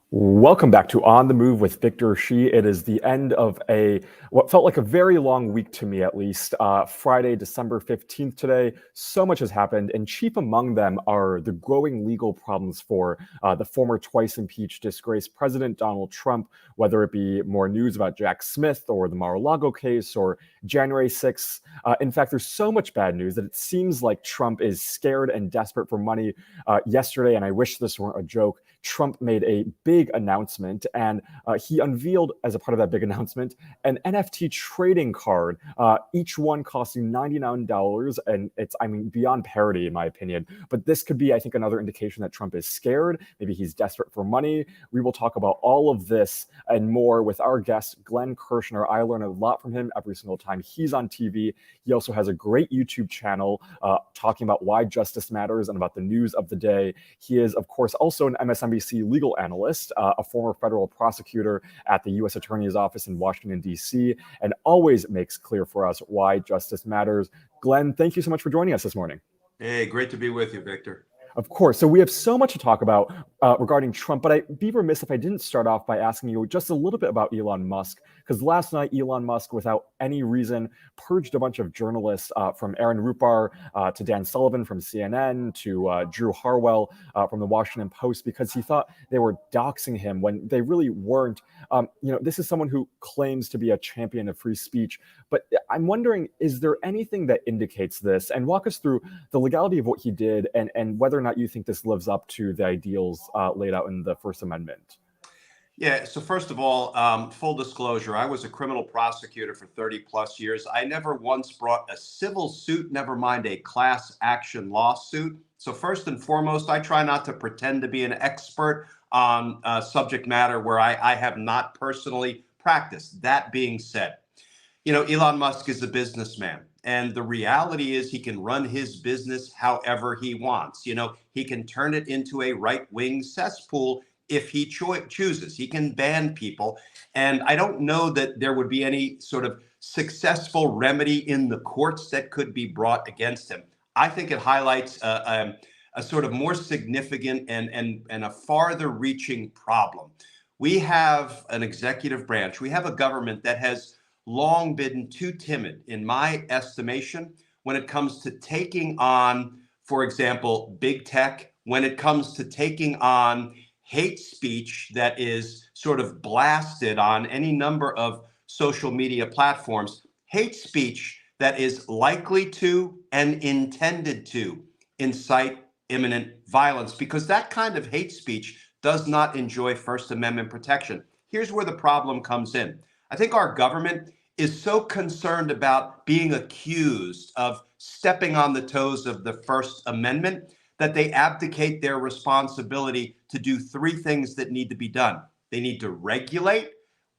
Welcome back to On the Move with Victor Shi. It is the end of what felt like a very long week to me, at least. Friday, December 15th today. So much has happened, and chief among them are the growing legal problems for the former twice impeached, disgraced President Donald Trump, whether it be more news about Jack Smith or the Mar-a-Lago case or January 6th. In fact, there's so much bad news that it seems like Trump is scared and desperate for money. Yesterday, and I wish this weren't a joke, Trump made a big announcement, and he unveiled, as a part of that big announcement, an NFT trading card, each one costing $99, and it's, beyond parody in my opinion. But this could be, I think, another indication that Trump is scared. Maybe he's desperate for money. We will talk about all of this and more with our guest, Glenn Kirschner. I learn a lot from him every single time he's on TV. He also has a great YouTube channel talking about why justice matters and about the news of the day. He is, of course, also an MSNBC legal analyst, a former federal prosecutor at the U.S. Attorney's Office in Washington, D.C., and always makes clear for us why justice matters. Glenn, thank you so much for joining us this morning. Hey, great to be with you, Victor. Of course. So we have so much to talk about regarding Trump, but I'd be remiss if I didn't start off by asking you just a little bit about Elon Musk, because last night Elon Musk, without any reason, purged a bunch of journalists from Aaron Rupar to Dan Sullivan from CNN to Drew Harwell from the Washington Post because he thought they were doxing him when they really weren't. This is someone who claims to be a champion of free speech, but I'm wondering, is there anything that indicates this? And walk us through the legality of what he did and whether or not you think this lives up to the ideals laid out in the First Amendment. Yeah, so first of all, full disclosure, I was a criminal prosecutor for 30 plus years. I never once brought a civil suit, never mind a class action lawsuit. So first and foremost, I try not to pretend to be an expert on subject matter where I have not personally practiced. That being said, Elon Musk is a businessman. And the reality is he can run his business however he wants. He can turn it into a right-wing cesspool if he chooses. He can ban people. And I don't know that there would be any sort of successful remedy in the courts that could be brought against him. I think it highlights a sort of more significant and a farther reaching problem. We have an executive branch. We have a government that has long been too timid, in my estimation, when it comes to taking on, for example, big tech, when it comes to taking on hate speech that is sort of blasted on any number of social media platforms, hate speech that is likely to and intended to incite imminent violence, because that kind of hate speech does not enjoy First Amendment protection. Here's where the problem comes in. I think our government is so concerned about being accused of stepping on the toes of the First Amendment that they abdicate their responsibility to do three things that need to be done. They need to regulate,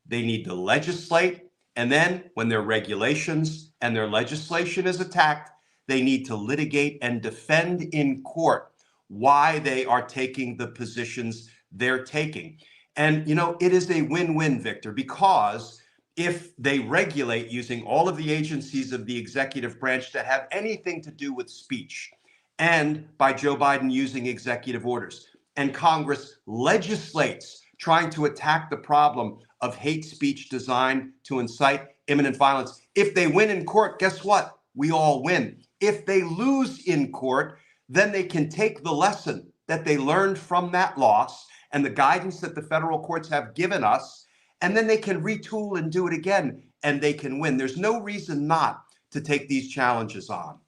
they need to legislate, and then when their regulations and their legislation is attacked, they need to litigate and defend in court why they are taking the positions they're taking. And, it is a win-win, Victor, because if they regulate using all of the agencies of the executive branch that have anything to do with speech, and by Joe Biden using executive orders, and Congress legislates trying to attack the problem of hate speech designed to incite imminent violence, if they win in court, guess what? We all win. If they lose in court, then they can take the lesson that they learned from that loss and the guidance that the federal courts have given us, and then they can retool and do it again, and they can win. There's no reason not to take these challenges on.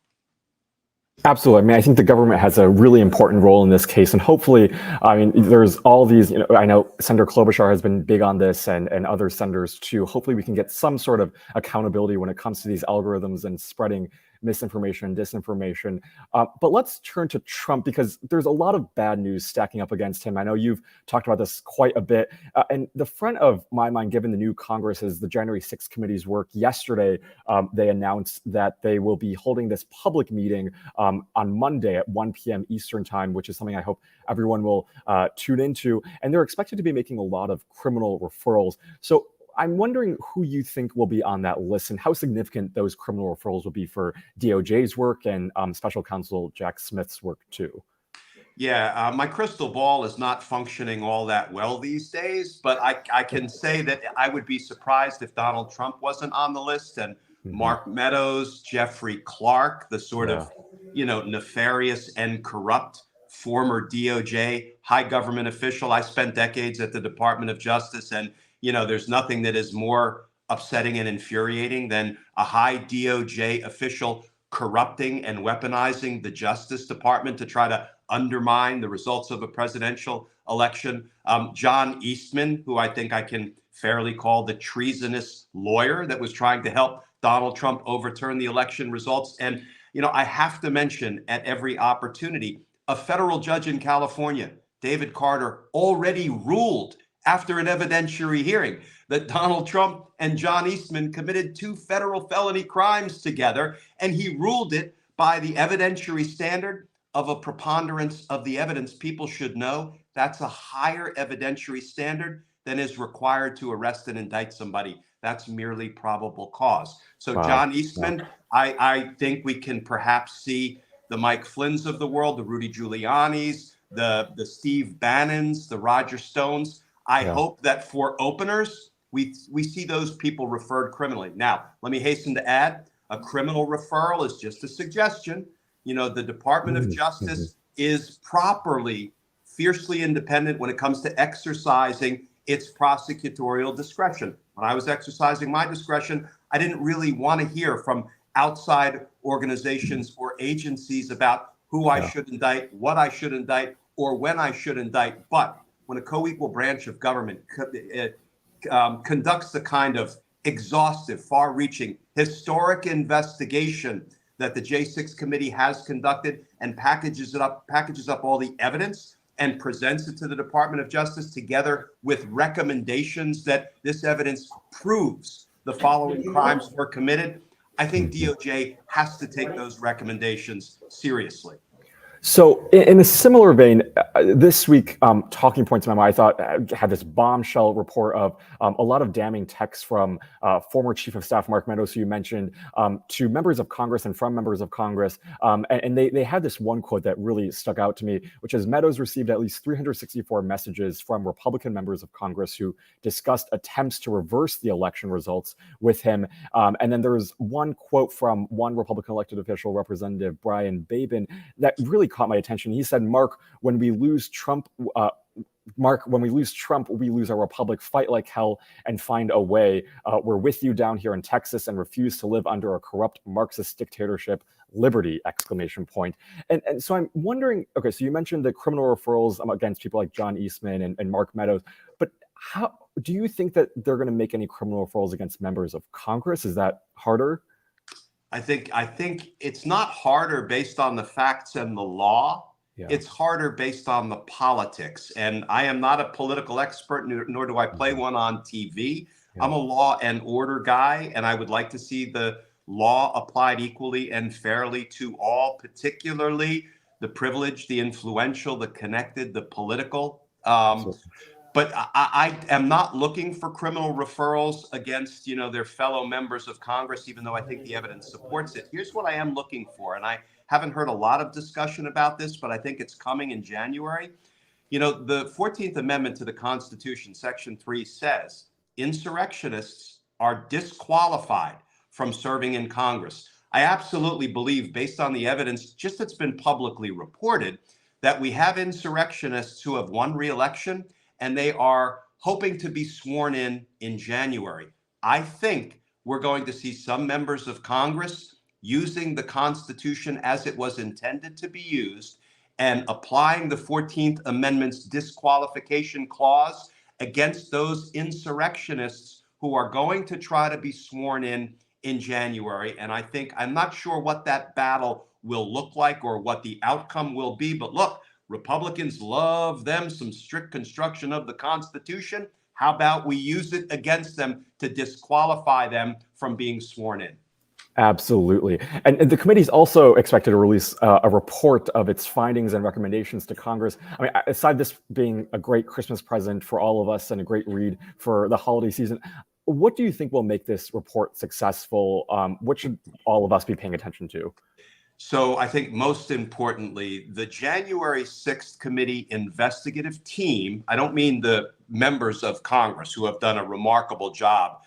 Absolutely. I think the government has a really important role in this case. And hopefully, there's all these, I know Senator Klobuchar has been big on this and other senators too. Hopefully we can get some sort of accountability when it comes to these algorithms and spreading misinformation and disinformation. But let's turn to Trump, because there's a lot of bad news stacking up against him. I know you've talked about this quite a bit. And the front of my mind, given the new Congress, is the January 6th committee's work. Yesterday, they announced that they will be holding this public meeting on Monday at 1 p.m. Eastern time, which is something I hope everyone will tune into. And they're expected to be making a lot of criminal referrals. So I'm wondering who you think will be on that list and how significant those criminal referrals will be for DOJ's work and special counsel Jack Smith's work too. Yeah, my crystal ball is not functioning all that well these days, but I can say that I would be surprised if Donald Trump wasn't on the list, and Hmm. Mark Meadows, Jeffrey Clark, the sort Yeah. of, nefarious and corrupt former DOJ high government official. I spent decades at the Department of Justice, and, there's nothing that is more upsetting and infuriating than a high DOJ official corrupting and weaponizing the Justice Department to try to undermine the results of a presidential election. John Eastman, who I think I can fairly call the treasonous lawyer that was trying to help Donald Trump overturn the election results. And, I have to mention at every opportunity, a federal judge in California, David Carter, already ruled after an evidentiary hearing that Donald Trump and John Eastman committed 2 federal felony crimes together. And he ruled it by the evidentiary standard of a preponderance of the evidence. People should know that's a higher evidentiary standard than is required to arrest and indict somebody. That's merely probable cause. So Wow. John Eastman, I think we can perhaps see the Mike Flynn's of the world, the Rudy Giuliani's, the Steve Bannons, the Roger Stones. I Yeah. hope that for openers, we see those people referred criminally. Now, let me hasten to add, a criminal referral is just a suggestion. The Department of Mm-hmm. Justice is properly, fiercely independent when it comes to exercising its prosecutorial discretion. When I was exercising my discretion, I didn't really want to hear from outside organizations or agencies about who I should indict, what I should indict, or when I should indict. But when a co-equal branch of government conducts the kind of exhaustive, far-reaching, historic investigation that the J6 committee has conducted and packages up all the evidence and presents it to the Department of Justice together with recommendations that this evidence proves the following crimes were committed, I think DOJ has to take those recommendations seriously. So, in a similar vein, this week, Talking Points memo, I thought had this bombshell report of a lot of damning texts from former Chief of Staff Mark Meadows, who you mentioned, to members of Congress and from members of Congress. And they had this one quote that really stuck out to me, which is Meadows received at least 364 messages from Republican members of Congress who discussed attempts to reverse the election results with him. And then there was one quote from one Republican elected official, Representative Brian Babin, that really caught my attention. He said, Mark, when we lose Trump, we lose our republic. Fight like hell and find a way. We're with you down here in Texas and refuse to live under a corrupt Marxist dictatorship. Liberty! Exclamation point. And so I'm wondering, okay, so you mentioned the criminal referrals against people like John Eastman and Mark Meadows, but how do you think that they're going to make any criminal referrals against members of Congress? Is that harder? I think it's not harder based on the facts and the law. Yeah. It's harder based on the politics. And I am not a political expert, nor do I play one on TV. Yeah. I'm a law and order guy, and I would like to see the law applied equally and fairly to all, particularly the privileged, the influential, the connected, the political. But I am not looking for criminal referrals against, their fellow members of Congress, even though I think the evidence supports it. Here's what I am looking for, and I haven't heard a lot of discussion about this, but I think it's coming in January. The 14th Amendment to the Constitution, Section 3 says insurrectionists are disqualified from serving in Congress. I absolutely believe, based on the evidence just that's been publicly reported, that we have insurrectionists who have won re-election and they are hoping to be sworn in January. I think we're going to see some members of Congress using the Constitution as it was intended to be used and applying the 14th Amendment's disqualification clause against those insurrectionists who are going to try to be sworn in January. And I'm not sure what that battle will look like or what the outcome will be, but look, Republicans love them some strict construction of the Constitution. How about we use it against them to disqualify them from being sworn in? Absolutely. And the committee is also expected to release a report of its findings and recommendations to Congress. I mean, aside this being a great Christmas present for all of us and a great read for the holiday season, what do you think will make this report successful? What should all of us be paying attention to? So I think most importantly, the January 6th committee investigative team, I don't mean the members of Congress who have done a remarkable job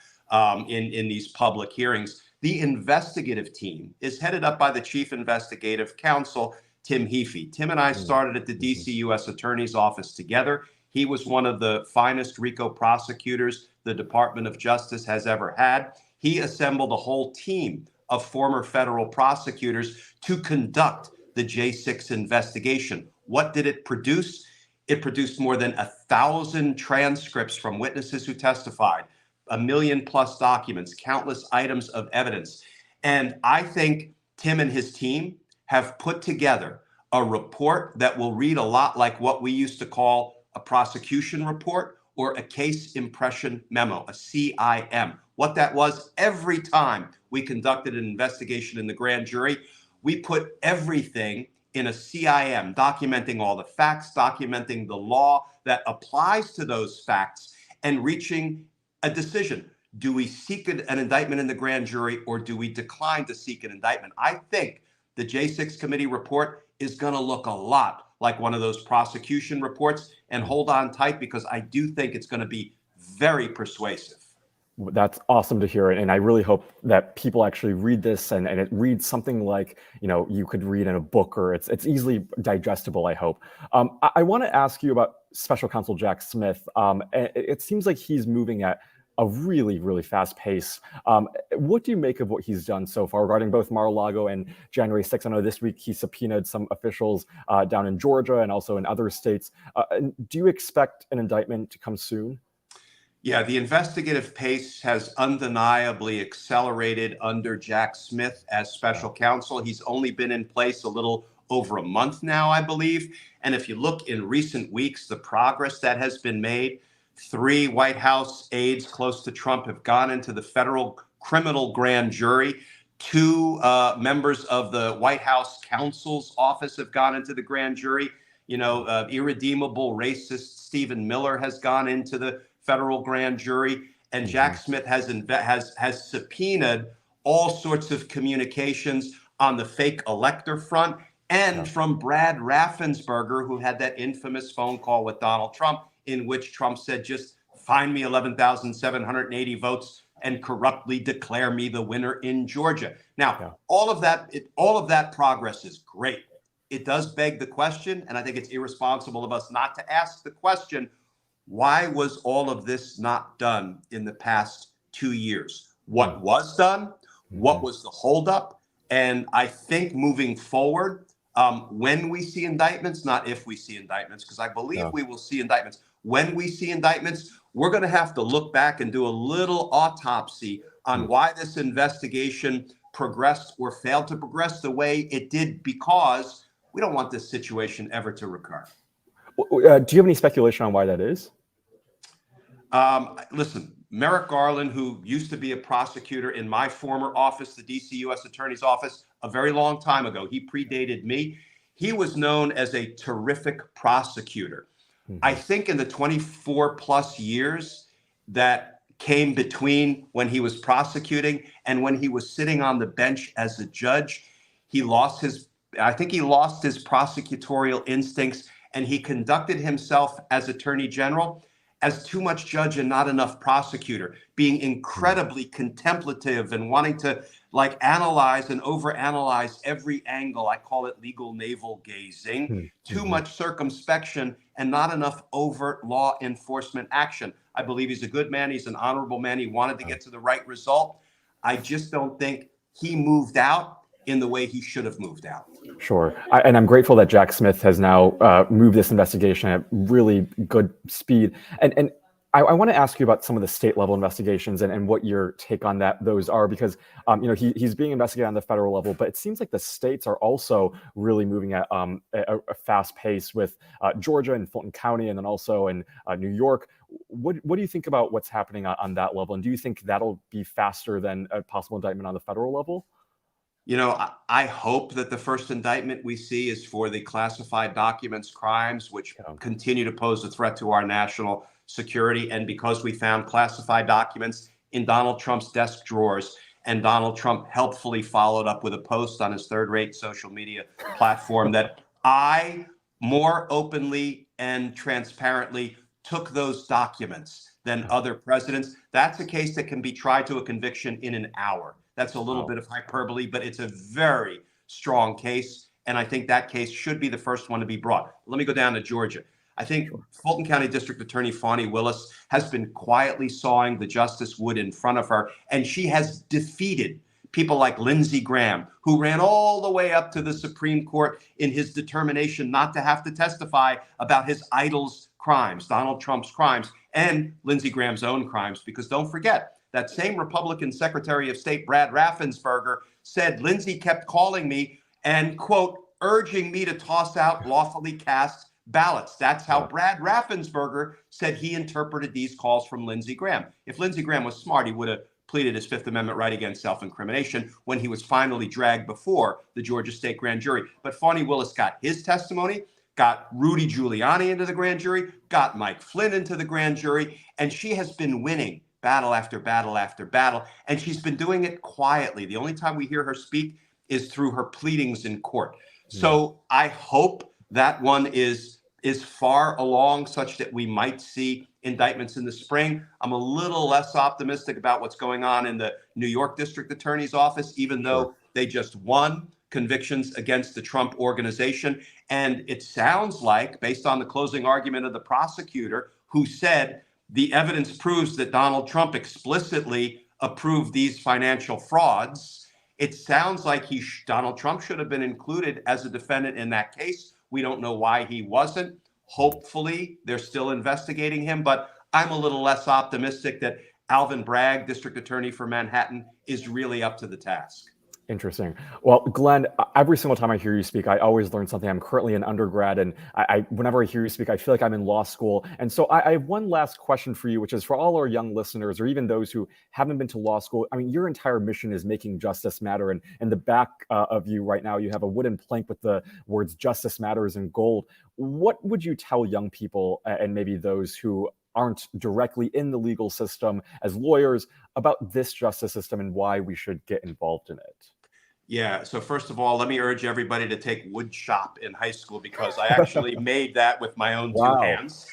in these public hearings. The investigative team is headed up by the Chief Investigative Counsel, Tim Heaphy. Tim and I started at the DC U.S. Attorney's Office together. He was one of the finest RICO prosecutors the Department of Justice has ever had. He assembled a whole team of former federal prosecutors to conduct the J6 investigation. What did it produce? It produced more than 1,000 transcripts from witnesses who testified, 1 million+ documents, countless items of evidence. And I think Tim and his team have put together a report that will read a lot like what we used to call a prosecution report or a case impression memo, a CIM. What that was, every time we conducted an investigation in the grand jury, we put everything in a CIM, documenting all the facts, documenting the law that applies to those facts, and reaching a decision. Do we seek an indictment in the grand jury, or do we decline to seek an indictment? I think the J6 committee report is going to look a lot like one of those prosecution reports, and hold on tight, because I do think it's going to be very persuasive. That's awesome to hear. And I really hope that people actually read this and it reads something like, you could read in a book, or it's easily digestible, I hope. I want to ask you about Special Counsel Jack Smith. It seems like he's moving at a really, really fast pace. What do you make of what he's done so far regarding both Mar-a-Lago and January 6th? I know this week he subpoenaed some officials down in Georgia and also in other states. Do you expect an indictment to come soon? Yeah, the investigative pace has undeniably accelerated under Jack Smith as special counsel. He's only been in place a little over a month now, I believe. And if you look in recent weeks, the progress that has been made, 3 White House aides close to Trump have gone into the federal criminal grand jury. 2 members of the White House counsel's office have gone into the grand jury. Irredeemable racist Stephen Miller has gone into the federal grand jury, and Jack Smith has subpoenaed all sorts of communications on the fake elector front, and from Brad Raffensperger, who had that infamous phone call with Donald Trump, in which Trump said, "Just find me 11,780 votes and corruptly declare me the winner in Georgia." Now, all of that progress is great. It does beg the question, and I think it's irresponsible of us not to ask the question: why was all of this not done in the past 2 years? What was done? What was the holdup? And I think moving forward, when we see indictments, not if we see indictments, because I believe we will see indictments. When we see indictments, we're going to have to look back and do a little autopsy on why this investigation progressed or failed to progress the way it did, because we don't want this situation ever to recur. Do you have any speculation on why that is? Listen, Merrick Garland, who used to be a prosecutor in my former office, the DC U.S. Attorney's Office, a very long time ago, he predated me. He was known as a terrific prosecutor. I think in the 24+ years that came between when he was prosecuting and when he was sitting on the bench as a judge, I think he lost his prosecutorial instincts, and he conducted himself as Attorney General as too much judge and not enough prosecutor, being incredibly contemplative and wanting to analyze and overanalyze every angle. I call it legal navel gazing. Too much circumspection and not enough overt law enforcement action. I believe he's a good man. He's an honorable man. He wanted to get to the right result. I just don't think he moved out in the way he should have moved out. Sure. And I'm grateful that Jack Smith has now moved this investigation at really good speed. And I want to ask you about some of the state level investigations and what your take on those are, because he's being investigated on the federal level, but it seems like the states are also really moving at a fast pace with Georgia and Fulton County, and then also in New York. What do you think about what's happening on that level? And do you think that'll be faster than a possible indictment on the federal level? I hope that the first indictment we see is for the classified documents crimes, which continue to pose a threat to our national security. And because we found classified documents in Donald Trump's desk drawers, And Donald Trump helpfully followed up with a post on his third-rate social media platform that I more openly and transparently took those documents than other presidents. That's a case that can be tried to a conviction in an hour. That's a little bit of hyperbole, but it's a very strong case. And I think that case should be the first one to be brought. Let me go down to Georgia. I think Fulton County District Attorney Fani Willis has been quietly sawing the justice wood in front of her, and she has defeated people like Lindsey Graham, who ran all the way up to the Supreme Court in his determination not to have to testify about his idol's crimes, Donald Trump's crimes, and Lindsey Graham's own crimes. Because don't forget, that same Republican Secretary of State, Brad Raffensperger, said Lindsey kept calling me and, quote, urging me to toss out lawfully cast ballots. That's how Brad Raffensperger said he interpreted these calls from Lindsey Graham. If Lindsey Graham was smart, he would have pleaded his Fifth Amendment right against self-incrimination when he was finally dragged before the Georgia State Grand Jury. But Fani Willis got his testimony, got Rudy Giuliani into the grand jury, got Mike Flynn into the grand jury, and she has been winning battle after battle after battle, and she's been doing it quietly. The only time we hear her speak is through her pleadings in court. So I hope that one is far along such that we might see indictments in the spring. I'm a little less optimistic about what's going on in the New York District Attorney's office, even though they just won convictions against the Trump organization. And it sounds like, based on the closing argument of the prosecutor, who said the evidence proves that Donald Trump explicitly approved these financial frauds, it sounds like Donald Trump should have been included as a defendant in that case. We don't know why he wasn't. Hopefully, they're still investigating him, but I'm a little less optimistic that Alvin Bragg, District Attorney for Manhattan, is really up to the task. Interesting. Well, Glenn, every single time I hear you speak, I always learn something. I'm currently an undergrad, and whenever I hear you speak, I feel like I'm in law school. And so I have one last question for you, which is for all our young listeners, or even those who haven't been to law school. I mean, your entire mission is making justice matter. And in the back of you right now, you have a wooden plank with the words "Justice Matters" in gold. What would you tell young people, and maybe those who aren't directly in the legal system as lawyers, about this justice system and why we should get involved in it? Yeah. So first of all, let me urge everybody to take wood shop in high school, because I actually made that with my own two hands.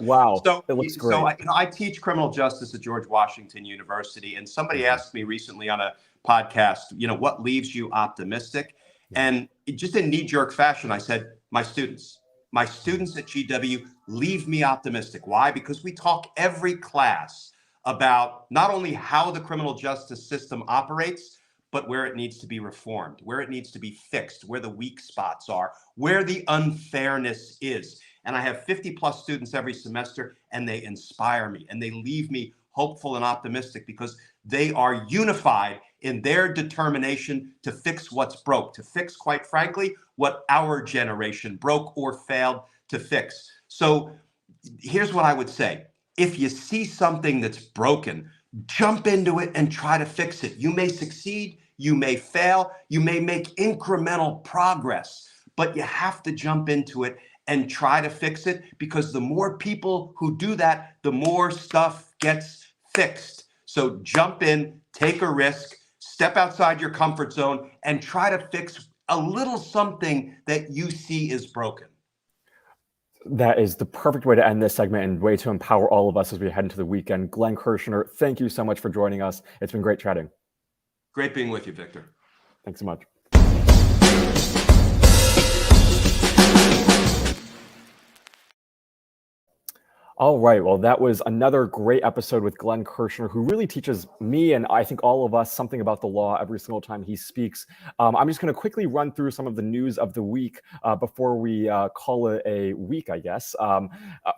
Wow. So it looks great. So I teach criminal justice at George Washington University, and somebody asked me recently on a podcast, what leaves you optimistic? And just in knee-jerk fashion, I said, my students at GW leave me optimistic. Why? Because we talk every class about not only how the criminal justice system operates, but where it needs to be reformed, where it needs to be fixed, where the weak spots are, where the unfairness is. And I have 50 plus students every semester, and they inspire me and they leave me hopeful and optimistic, because they are unified in their determination to fix what's broke, to fix, quite frankly, what our generation broke or failed to fix. So here's what I would say. If you see something that's broken, jump into it and try to fix it. You may succeed, you may fail, you may make incremental progress, but you have to jump into it and try to fix it, because the more people who do that, the more stuff gets fixed. So jump in, take a risk, step outside your comfort zone, and try to fix a little something that you see is broken. That is the perfect way to end this segment and way to empower all of us as we head into the weekend. Glenn Kirschner, thank you so much for joining us. It's been great chatting. Great being with you, Victor. Thanks so much. All right. Well, that was another great episode with Glenn Kirschner, who really teaches me and I think all of us something about the law every single time he speaks. I'm just going to quickly run through some of the news of the week before we call it a week, I guess.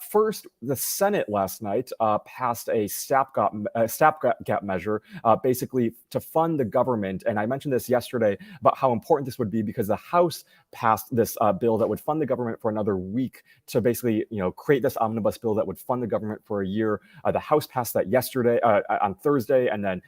First, the Senate last night passed a stopgap measure, basically to fund the government. And I mentioned this yesterday about how important this would be, because the House passed this bill that would fund the government for another week to basically, create this omnibus bill that would fund the government for a year. The House passed that yesterday on Thursday, and then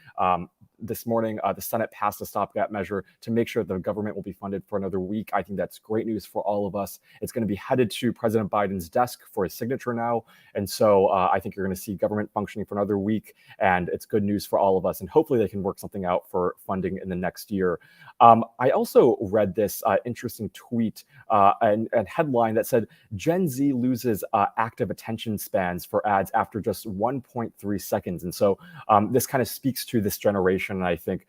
this morning, the Senate passed a stopgap measure to make sure the government will be funded for another week. I think that's great news for all of us. It's going to be headed to President Biden's desk for his signature now. And so I think you're going to see government functioning for another week. And it's good news for all of us. And hopefully they can work something out for funding in the next year. I also read this interesting tweet and headline that said, Gen Z loses active attention spans for ads after just 1.3 seconds. And so this kind of speaks to this generation. And I think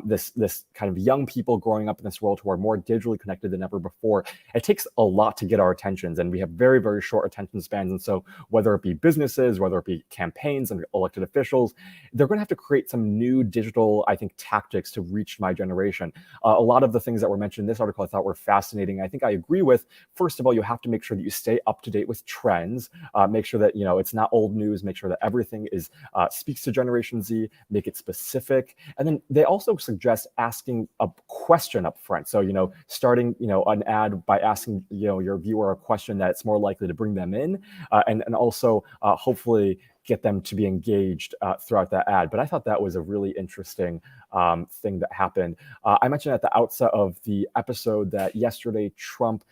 this kind of young people growing up in this world who are more digitally connected than ever before, it takes a lot to get our attentions. And we have very, very short attention spans. And so whether it be businesses, whether it be campaigns and elected officials, they're going to have to create some new digital, I think, tactics to reach my generation. A lot of the things that were mentioned in this article I thought were fascinating. I think I agree with. First of all, you have to make sure that you stay up to date with trends. Make sure that it's not old news. Make sure that everything is speaks to Generation Z. Make it specific. And then they also suggest asking a question up front. So starting an ad by asking your viewer a question that's more likely to bring them in, and also hopefully get them to be engaged throughout that ad. But I thought that was a really interesting thing that happened. I mentioned at the outset of the episode that yesterday Trump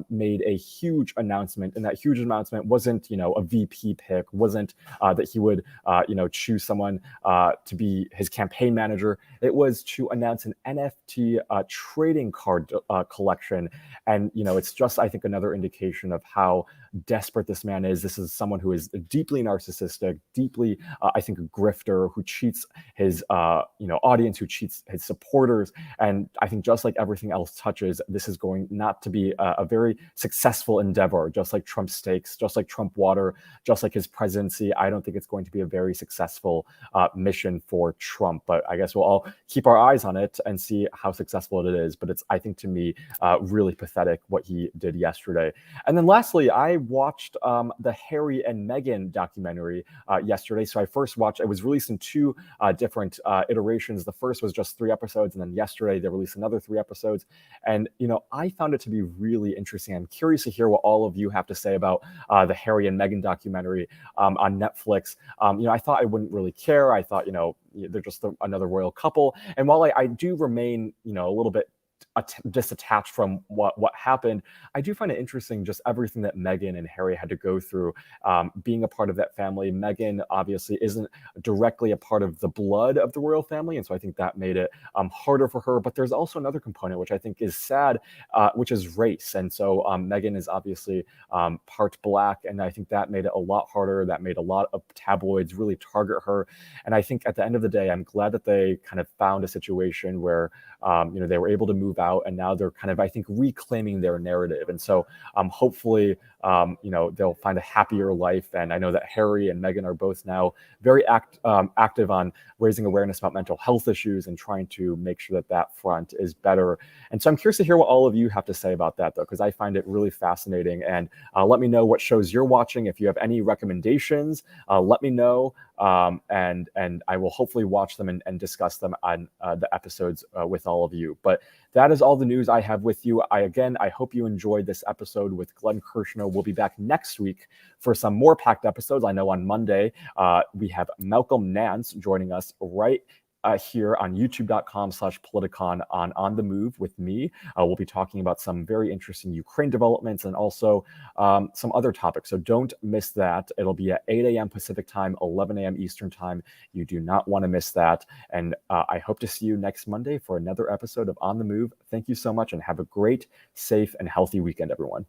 made a huge announcement, and that huge announcement wasn't, a VP pick, wasn't that he would, choose someone to be his campaign manager. It was to announce an NFT trading card collection. And, it's just, I think, another indication of how desperate this man is. This is someone who is deeply narcissistic, deeply, I think, a grifter who cheats his, audience, who cheats his supporters. And I think just like everything else touches, this is going not to be a very successful endeavor, just like Trump steaks, just like Trump water, just like his presidency. I don't think it's going to be a very successful mission for Trump, but I guess we'll all keep our eyes on it and see how successful it is. But it's, I think, to me, really pathetic what he did yesterday. And then lastly, I watched the Harry and Meghan documentary yesterday. So it was released in two different iterations. The first was just 3 episodes, and then yesterday they released another 3 episodes. And I found it to be really interesting. I'm curious to hear what all of you have to say about the Harry and Meghan documentary on Netflix. I thought I wouldn't really care. I thought they're just another royal couple. And while I do remain a little bit disattached from what happened, I do find it interesting just everything that Meghan and Harry had to go through being a part of that family. Meghan obviously isn't directly a part of the blood of the royal family, and so I think that made it harder for her. But there's also another component which I think is sad, which is race. And so Meghan is obviously part black, and I think that made it a lot harder. That made a lot of tabloids really target her. And I think at the end of the day, I'm glad that they kind of found a situation where they were able to move out, and now they're kind of, I think, reclaiming their narrative. And so hopefully, they'll find a happier life. And I know that Harry and Meghan are both now very active on raising awareness about mental health issues and trying to make sure that front is better. And so I'm curious to hear what all of you have to say about that, though, because I find it really fascinating. And let me know what shows you're watching. If you have any recommendations, let me know. And I will hopefully watch them and discuss them on the episodes with all of you. But that is all the news I have with you. I hope you enjoyed this episode with Glenn Kirschner. We'll be back next week for some more packed episodes. I know on Monday, we have Malcolm Nance joining us right here on youtube.com/Politicon on the Move with me. We'll be talking about some very interesting Ukraine developments and also some other topics. So don't miss that. It'll be at 8 a.m. Pacific time, 11 a.m. Eastern time. You do not want to miss that. And I hope to see you next Monday for another episode of On the Move. Thank you so much and have a great, safe, and healthy weekend, everyone.